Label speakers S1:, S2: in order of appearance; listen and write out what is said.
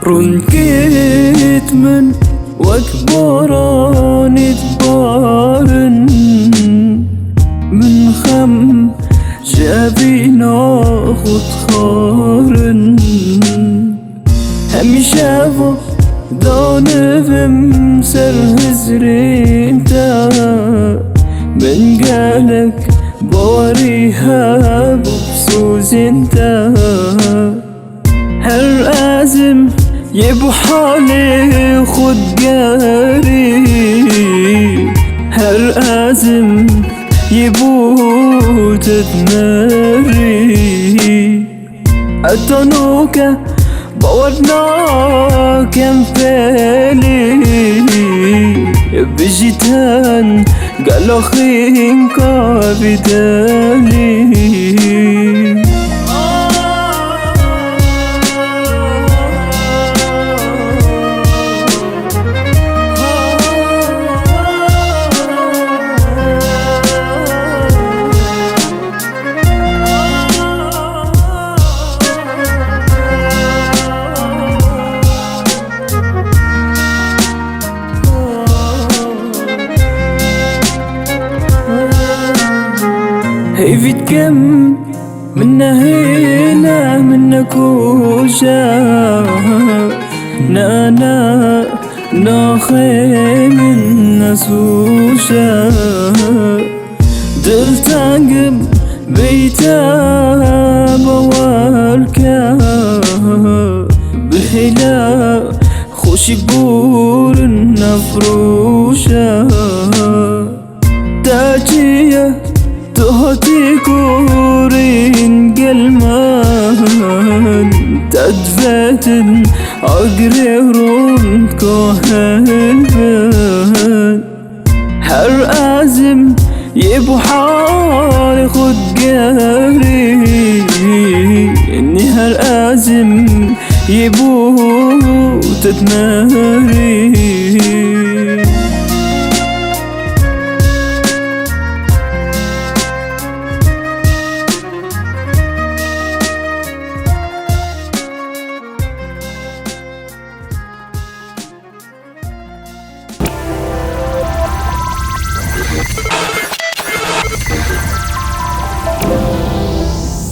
S1: رنكيت من وكبران تبارن من خم جابي ناخد خارن همشافو دانفم سر هزرين تا من قالك بوريها ببسوز انتا هر ازم يبو حالي خد جاري هر ازم يبو تتمري اتنوكا بورنا كم فالي بجيتان قالو خينكا بدالي هيفيد كم منا هنا منك وجا نانا ناخي من نسوجا دل تنقب بيتا بوالكا بهلا خوشي بور نفروشا تاجيه تهتي كورين قلمان تدفتن أقررون كوهلبان هر أزم يبو حالي خد قاري إني هر أزم يبو تتماري